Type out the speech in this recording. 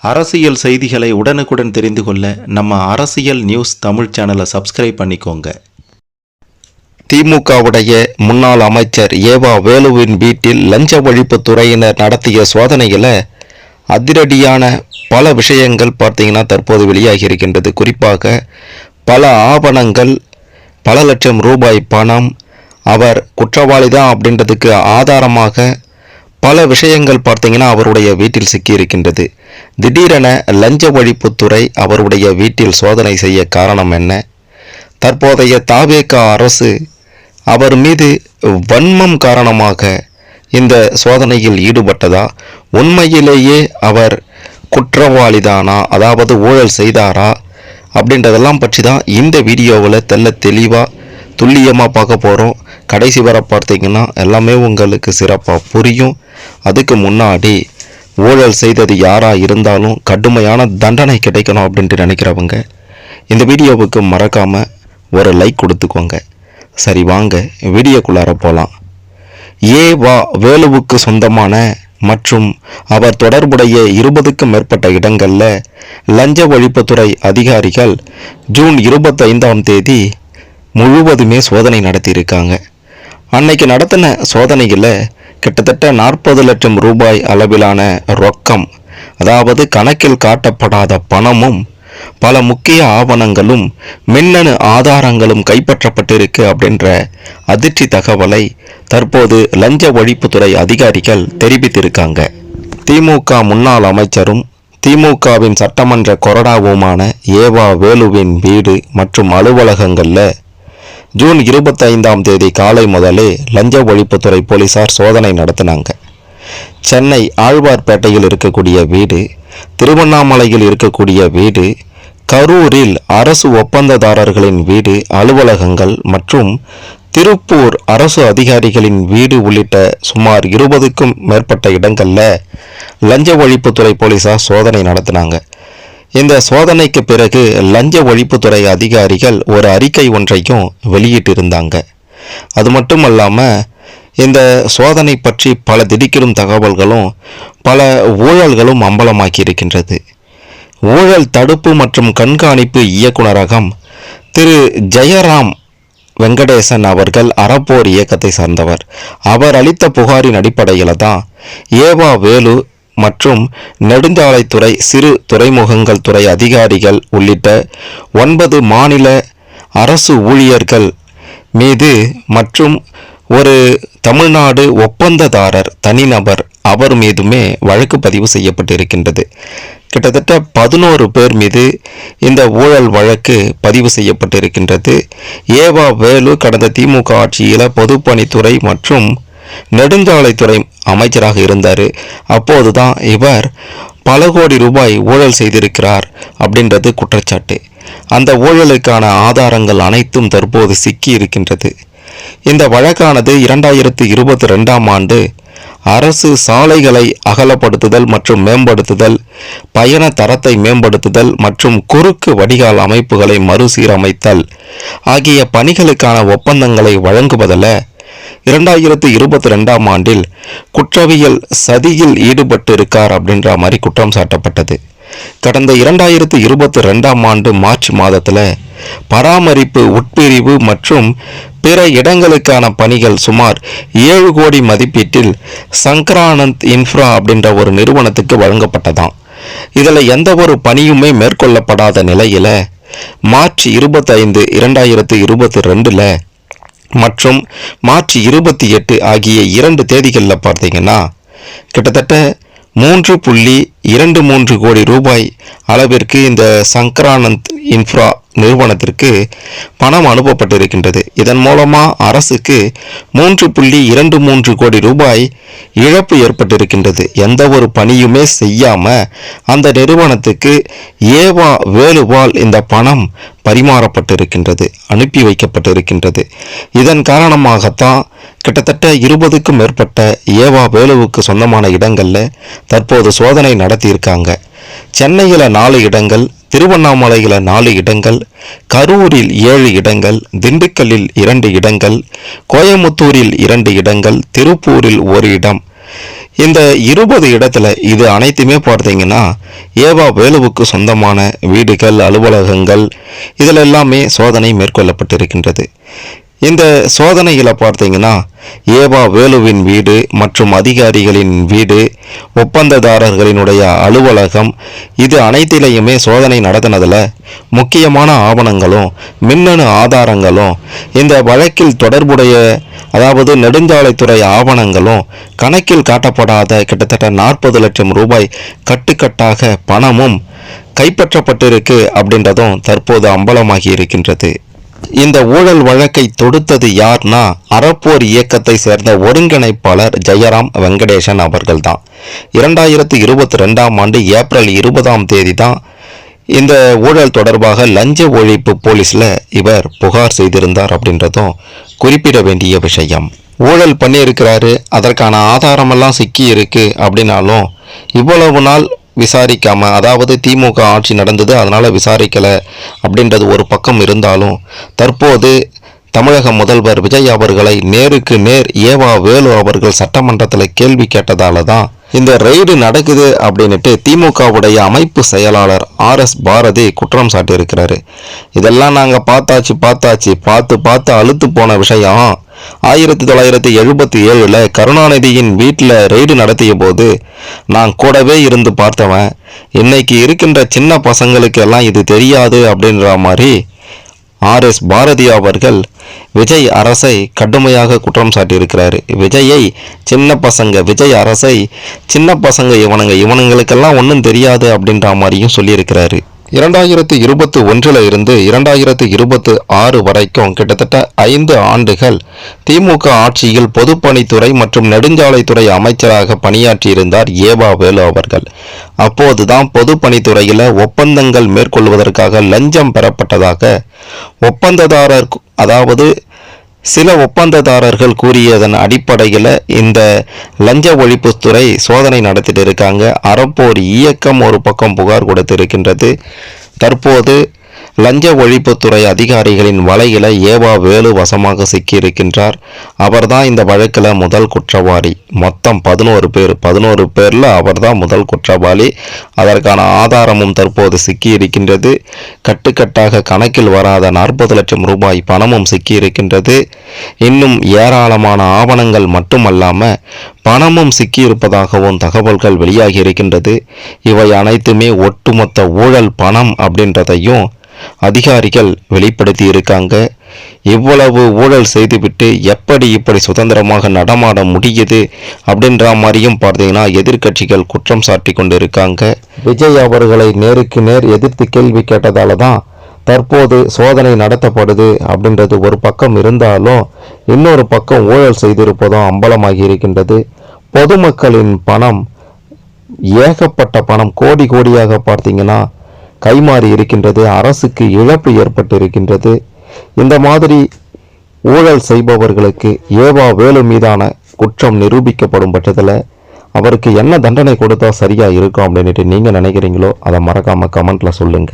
அரசியல் செய்திகளை உடனுக்குடன் தெரிந்து கொள்ள நம்ம அரசியல் நியூஸ் தமிழ் சேனலை சப்ஸ்கிரைப் பண்ணிக்கோங்க. திமுகவுடைய முன்னாள் அமைச்சர் ஏவா வேலுவின் வீட்டில் லஞ்ச ஒழிப்புத்துறையினர் நடத்திய சோதனையில் அதிரடியான பல விஷயங்கள் பார்த்தீங்கன்னா தற்போது வெளியாகி இருக்கின்றது. குறிப்பாக பல ஆவணங்கள், பல லட்சம் ரூபாய் பணம், அவர் குற்றவாளி தான் அப்படின்றதுக்கு ஆதாரமாக பல விஷயங்கள் பார்த்தீங்கன்னா அவருடைய வீட்டில் சிக்கியிருக்கின்றது. திடீரென லஞ்ச ஒழிப்புத்துறை அவருடைய வீட்டில் சோதனை செய்ய காரணம் என்ன? தற்போதைய தாவேகா அரசு அவர் மீது வன்மம் காரணமாக இந்த சோதனையில் ஈடுபட்டதா? உண்மையிலேயே அவர் குற்றவாளிதானா, அதாவது ஊழல் செய்தாரா அப்படின்றதெல்லாம் பற்றி தான் இந்த வீடியோவில் தெளிவாக துல்லியமாக பார்க்க போகிறோம். கடைசி வர பார்த்தீங்கன்னா எல்லாமே உங்களுக்கு சிறப்பாக புரியும். அதுக்கு முன்னாடி ஊழல் செய்தது யாராக இருந்தாலும் கடுமையான தண்டனை கிடைக்கணும் அப்படின்ட்டு நினைக்கிறவங்க இந்த வீடியோவுக்கு மறக்காமல் ஒரு லைக் கொடுத்துக்கோங்க. சரி, வாங்க வீடியோக்குள்ளார போகலாம். ஏவா வேலுவுக்கு சொந்தமான மற்றும் அவர் தொடர்புடைய 20க்கும் மேற்பட்ட இடங்களில் லஞ்ச ஒழிப்புத்துறை அதிகாரிகள் ஜூன் 25ஆம் தேதி முழுவதுமே சோதனை நடத்தியிருக்காங்க. அன்னைக்கு நடத்தின சோதனையில் கிட்டத்தட்ட 40 லட்சம் ரூபாய் அளவிலான ரொக்கம், அதாவது கணக்கில் காட்டப்படாத பணமும் பல முக்கிய ஆவணங்களும் மின்னணு ஆதாரங்களும் கைப்பற்றப்பட்டிருக்கு அப்படின்ற அதிர்ச்சி தகவலை தற்போது லஞ்ச ஒழிப்புத்துறை அதிகாரிகள் தெரிவித்திருக்காங்க. திமுக முன்னாள் அமைச்சரும் திமுகவின் சட்டமன்ற கொறடாவுமான ஏவா வேலுவின் வீடு மற்றும் அலுவலகங்களில் ஜூன் 25ஆம் தேதி காலை முதலே லஞ்ச ஒழிப்புத்துறை போலீசார் சோதனை நடத்தினாங்க. சென்னை ஆழ்வார்பேட்டையில் இருக்கக்கூடிய வீடு, திருவண்ணாமலையில் இருக்கக்கூடிய வீடு, கரூரில் அரசு ஒப்பந்ததாரர்களின் வீடு, அலுவலகங்கள் மற்றும் திருப்பூர் அரசு அதிகாரிகளின் வீடு உள்ளிட்ட சுமார் 20க்கும் மேற்பட்ட இடங்களில் லஞ்ச ஒழிப்புத்துறை போலீசார் சோதனை நடத்தினாங்க. இந்த சோதனைக்கு பிறகு லஞ்ச ஒழிப்புத்துறை அதிகாரிகள் ஒரு அறிக்கை ஒன்றையும் வெளியிட்டிருந்தாங்க. அது மட்டும் இல்லாமல் இந்த சோதனை பற்றி பல திடுக்கிடும் தகவல்களும் பல ஊழல்களும் அம்பலமாக்கி இருக்கின்றது. ஊழல் தடுப்பு மற்றும் கண்காணிப்பு இயக்குநரகம் திரு ஜெயராம் வெங்கடேசன் அவர்கள் அறப்போர் இயக்கத்தை சார்ந்தவர். அவர் அளித்த புகாரின் அடிப்படையில் தான் ஏவா வேலு மற்றும் நெடுஞ்சாலைத்துறை, சிறு துறைமுகங்கள் துறை அதிகாரிகள் உள்ளிட்ட 9 மாநில அரசு ஊழியர்கள் மீது மற்றும் ஒரு தமிழ்நாடு ஒப்பந்ததாரர் தனிநபர் அவர் மீதுமே வழக்கு பதிவு செய்யப்பட்டிருக்கின்றது. கிட்டத்தட்ட 11 பேர் மீது இந்த ஊழல் வழக்கு பதிவு செய்யப்பட்டிருக்கின்றது. ஏவா வேலு கடந்த திமுக ஆட்சியில் பொதுப்பணித்துறை மற்றும் நெடுஞ்சாலைத்துறை அமைச்சராக இருந்தார். அப்போதுதான் இவர் பல கோடி ரூபாய் ஊழல் செய்திருக்கிறார் அப்படின்றது குற்றச்சாட்டு. அந்த ஊழலுக்கான ஆதாரங்கள் அனைத்தும் தற்போது சிக்கி இருக்கின்றது. இந்த வழக்கானது 2022ஆம் ஆண்டு அரசு சாலைகளை அகலப்படுத்துதல் மற்றும் மேம்படுத்துதல், பயண தரத்தை மேம்படுத்துதல் மற்றும் குறுக்கு வடிகால் அமைப்புகளை மறுசீரமைத்தல் ஆகிய பணிகளுக்கான ஒப்பந்தங்களை வழங்குவதில் 2022ஆம் ஆண்டில் குற்றவியல் சதியில் ஈடுபட்டு இருக்கார் அப்படின்ற மாதிரி குற்றம் சாட்டப்பட்டது. கடந்த 2022ஆம் ஆண்டு மார்ச் மாதத்தில் பராமரிப்பு உட்பிரிவு மற்றும் பிற இடங்களுக்கான பணிகள் சுமார் 7 கோடி மதிப்பீட்டில் சங்கரானந்த் இன்ஃப்ரா அப்படின்ற ஒரு நிறுவனத்துக்கு வழங்கப்பட்டதாம். இதில் எந்த ஒரு பணியுமே மேற்கொள்ளப்படாத நிலையில் மார்ச் 25, 2022 மற்றும் மார்ச் 28 ஆகிய 2 தேதிகளில் பார்த்தீங்கன்னா கிட்டத்தட்ட 3.23 கோடி ரூபாய் அளவிற்கு இந்த சங்கரானந்த் இன்ஃப்ரா நிறுவனத்திற்கு பணம் அனுப்பப்பட்டிருக்கின்றது. இதன் மூலமாக அரசுக்கு 3.23 கோடி ரூபாய் இழப்பு ஏற்பட்டிருக்கின்றது. எந்த ஒரு பணியுமே செய்யாமல் அந்த நிறுவனத்துக்கு ஏவா வேலுவால் இந்த பணம் பரிமாறப்பட்டிருக்கின்றது, அனுப்பி வைக்கப்பட்டிருக்கின்றது. இதன் காரணமாகத்தான் கிட்டத்தட்ட 20க்கும் மேற்பட்ட ஏவா வேலுவுக்கு சொந்தமான இடங்களில் தற்போது சோதனை நடத்தியிருக்காங்க. சென்னையில் 4 இடங்கள், திருவண்ணாமலையில் 4 இடங்கள், கரூரில் 7 இடங்கள், திண்டுக்கல்லில் 2 இடங்கள், கோயமுத்தூரில் 2 இடங்கள், திருப்பூரில் 1 இடம் இந்த 20 இடத்துல இது அனைத்துமே பார்த்தீங்கன்னா ஏவா வேலுவுக்கு சொந்தமான வீடுகள், அலுவலகங்கள் இதில் எல்லாமே சோதனை மேற்கொள்ளப்பட்டிருக்கின்றது. இந்த சோதனைகளை பார்த்தீங்கன்னா ஏவா வேலுவின் வீடு மற்றும் அதிகாரிகளின் வீடு, ஒப்பந்ததாரர்களினுடைய அலுவலகம் இது அனைத்திலையுமே சோதனை நடத்தினதில் முக்கியமான ஆவணங்களும் மின்னணு ஆதாரங்களும் இந்த வழக்கில் தொடர்புடைய அதாவது நெடுஞ்சாலைத்துறை ஆவணங்களும் கணக்கில் காட்டப்படாத கிட்டத்தட்ட 40 லட்சம் ரூபாய் கட்டுக்கட்டாக பணமும் கைப்பற்றப்பட்டிருக்கு அப்படின்றதும் தற்போது அம்பலமாகி இருக்கின்றது. இந்த ஊழல் வழக்கை தொடுத்தது யார்னா அறப்போர் இயக்கத்தை சேர்ந்த ஒருங்கிணைப்பாளர் ஜெயராம் வெங்கடேசன் அவர்கள்தான். 2022ஆம் ஆண்டு ஏப்ரல் 20ஆம் தேதி தான் இந்த ஊழல் தொடர்பாக லஞ்ச ஒழிப்பு போலீஸில் இவர் புகார் செய்திருந்தார் அப்படின்றதும் குறிப்பிட வேண்டிய விஷயம். ஊழல் பண்ணியிருக்கிறாரு, அதற்கான ஆதாரமெல்லாம் சிக்கி இருக்கு அப்படின்னாலும் இவ்வளவு நாள் விசாரிக்காம, அதாவது திமுக ஆட்சி நடந்தது அதனால விசாரிக்கல அப்படின்றது ஒரு பக்கம் இருந்தாலும் தற்போது தமிழக முதல்வர் விஜய் அவர்களை நேருக்கு நேர் ஏவா வேலு அவர்கள் சட்டமன்றத்தில் கேள்வி கேட்டதால தான் இந்த ரெய்டு நடக்குது அப்படின்னுட்டு திமுகவுடைய அமைப்பு செயலாளர் RS பாரதி குற்றம் சாட்டியிருக்கிறாரு. இதெல்லாம் நாங்கள் பார்த்து அழுத்து போன விஷயம். 1977 கருணாநிதியின் வீட்டில் ரெய்டு நடத்திய போது நான் கூடவே இருந்து பார்த்தவன். இன்னைக்கு இருக்கின்ற சின்ன பசங்களுக்கு எல்லாம் இது தெரியாது அப்படின்ற மாதிரி RS பாரதி அவர்கள் விஜய் அரசை கடுமையாக குற்றம் சாட்டியிருக்கிறாரு. விஜய் அரசை சின்ன பசங்க இவனுங்களுக்கெல்லாம் ஒன்றும் தெரியாது அப்படின்ற மாதிரியும் சொல்லியிருக்கிறாரு. 2021 இருந்து 2026 வரைக்கும் கிட்டத்தட்ட 5 ஆண்டுகள் திமுக ஆட்சியில் பொதுப்பணித்துறை மற்றும் நெடுஞ்சாலைத்துறை அமைச்சராக பணியாற்றியிருந்தார் ஏவா வேலு அவர்கள். அப்போதுதான் பொதுப்பணித்துறையில் ஒப்பந்தங்கள் மேற்கொள்வதற்காக லஞ்சம் பெறப்பட்டதாக ஒப்பந்ததாரர் அதாவது சில ஒப்பந்ததாரர்கள் கூறியதன் அடிப்படையில் இந்த லஞ்ச ஒழிப்புத்துறை சோதனை நடத்திட்டு இருக்காங்க. அறப்போர் இயக்கம் ஒரு பக்கம் புகார் கொடுத்திருக்கின்றது. தற்போது லஞ்ச ஒழிப்புத்துறை அதிகாரிகளின் வலையில ஏவா வேலு வசமாக சிக்கியிருக்கின்றார். அவர்தான் இந்த வழக்கில் முதல் குற்றவாளி. மொத்தம் 11 பேரில் அவர்தான் முதல் குற்றவாளி. அதற்கான ஆதாரமும் தற்போது சிக்கியிருக்கின்றது. கட்டுக்கட்டாக கணக்கில் வராத 40 லட்சம் ரூபாய் பணமும் சிக்கியிருக்கின்றது. இன்னும் ஏராளமான ஆவணங்கள் மட்டுமல்லாமல் பணமும் சிக்கியிருப்பதாகவும் தகவல்கள் வெளியாகி இருக்கின்றது. இவை அனைத்துமே ஒட்டுமொத்த ஊழல் பணம் அப்படின்றதையும் அதிகாரிகள் வெளிப்படுத்தி இருக்காங்க. இவ்வளவு ஊழல் செய்துவிட்டு எப்படி இப்படி சுதந்திரமாக நடமாட முடியுது அப்படின்ற மாதிரியும் பார்த்தீங்கன்னா எதிர்க்கட்சிகள் குற்றம் சாட்டி கொண்டு இருக்காங்க. விஜய் அவர்களை நேருக்கு நேர் எதிர்த்து கேள்வி கேட்டதால தான் தற்போது சோதனை நடத்தப்படுது அப்படின்றது ஒரு பக்கம் இருந்தாலும் இன்னொரு பக்கம் ஊழல் செய்திருப்பதும் அம்பலமாகி இருக்கின்றது. பொதுமக்களின் பணம், ஏகப்பட்ட பணம், கோடியாக பார்த்தீங்கன்னா கைமாறி இருக்கின்றது. அரசுக்கு இழப்பு ஏற்பட்டு இருக்கின்றது. இந்த மாதிரி ஊழல் செய்பவர்களுக்கு ஏவா வேலு மீதான குற்றம் நிரூபிக்கப்படும் பட்சத்தில் அவருக்கு என்ன தண்டனை கொடுத்தா சரியா இருக்கும் அப்படின்ட்டு நீங்க நினைக்கிறீங்களோ அதை மறக்காம கமெண்ட்ல சொல்லுங்க.